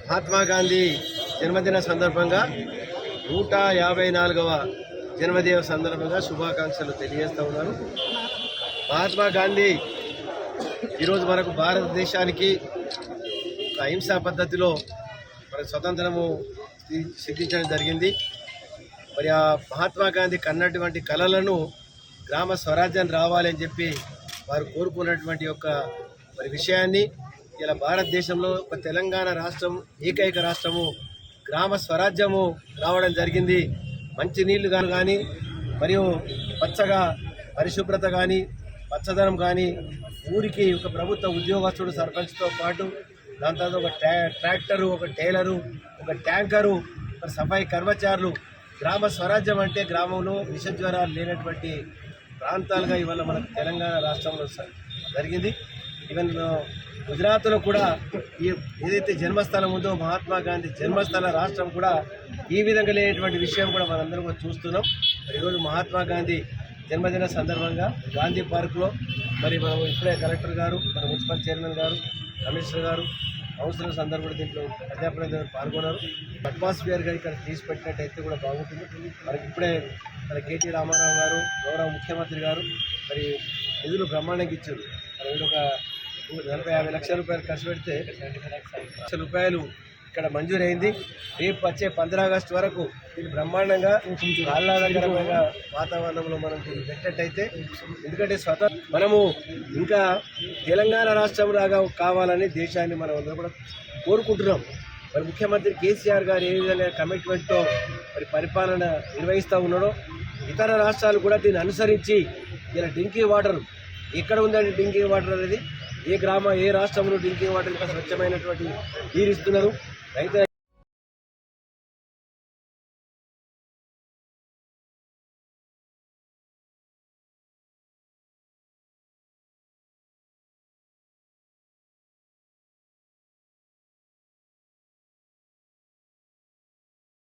మహాత్మా గాంధీ జన్మదిన సందర్భంగా 154వ జన్మదిన సందర్భంగా శుభాకాంక్షలు తెలియజేస్తూ ఉన్నాను. మహాత్మా గాంధీ ఈరోజు మనకు భారతదేశానికి అహింసా పద్ధతిలో మన స్వతంత్రము సిద్ధించడం జరిగింది. మరి ఆ మహాత్మా గాంధీ కన్నటువంటి కళలను గ్రామ స్వరాజ్యం రావాలని చెప్పి వారు కోరుకున్నటువంటి యొక్క మరి విషయాన్ని ఇలా భారతదేశంలో ఒక తెలంగాణ రాష్ట్రం ఏకైక రాష్ట్రము గ్రామ స్వరాజ్యము రావడం జరిగింది. మంచి నీళ్లు కానీ మరియు పచ్చగా పరిశుభ్రత కానీ పచ్చదనం కానీ ఊరికి ఒక ప్రభుత్వ ఉద్యోగస్తుడు సర్పంచ్తో పాటు దాని తర్వాత ఒక ట్రాక్టరు, ఒక టైలరు, ఒక ట్యాంకరు, ఒక సఫాయి కర్మచారులు. గ్రామ స్వరాజ్యం అంటే గ్రామంలో విషజ్వరాలు లేనటువంటి ప్రాంతాలుగా ఇవాళ మనకు తెలంగాణ రాష్ట్రంలో జరిగింది. ఈవెన్ గుజరాత్లో కూడా ఏదైతే జన్మస్థలం ఉందో మహాత్మా గాంధీ జన్మస్థల రాష్ట్రం కూడా ఈ విధంగా లేనటువంటి విషయం కూడా మనందరం కూడా చూస్తున్నాం. ఈరోజు మహాత్మా గాంధీ జన్మదిన సందర్భంగా గాంధీ పార్కులో మరి మనం ఇప్పుడే కలెక్టర్ గారు, మన మున్సిపల్ చైర్మన్ గారు, కమిషనర్ గారు, కౌన్సిలర్స్ అందరూ కూడా దీంట్లో అధ్యాపకులు పాల్గొన్నారు. అట్మాస్ఫియర్గా ఇక్కడ తీసిపెట్టినట్టయితే కూడా బాగుంటుంది. మనకి ఇప్పుడే మన కేటీ రామారావు గారు, గౌరవ ముఖ్యమంత్రి గారు మరి నిధులు బ్రహ్మాండంగా ఇచ్చారు. మరి ఒక 40-50 లక్షల రూపాయలు ఖర్చు పెడితే 70 లక్షల రూపాయలు ఇక్కడ మంజూరైంది. రేపు వచ్చే 15 ఆగస్టు వరకు దీన్ని బ్రహ్మాండంగా ఆహ్లాదకరమైన వాతావరణంలో మనం దీన్ని పెట్టినట్టయితే, ఎందుకంటే మనము ఇంకా తెలంగాణ రాష్ట్రం లాగా కావాలని దేశాన్ని మనం అందరూ కూడా కోరుకుంటున్నాం. మరి ముఖ్యమంత్రి కేసీఆర్ గారు ఏ విధంగా కమిట్మెంట్తో మరి పరిపాలన నిర్వహిస్తూ ఉన్నాడో ఇతర రాష్ట్రాలు కూడా దీన్ని అనుసరించి ఇలా డ్రింకింగ్ వాటర్ ఎక్కడ ఉందండి? డ్రింకింగ్ వాటర్ అనేది ఏ రాష్ట్రంలో డ్రింకింగ్ వాటర్ ఇంకా స్వచ్ఛమైనటువంటి నీరు ఇస్తున్నారు. అయితే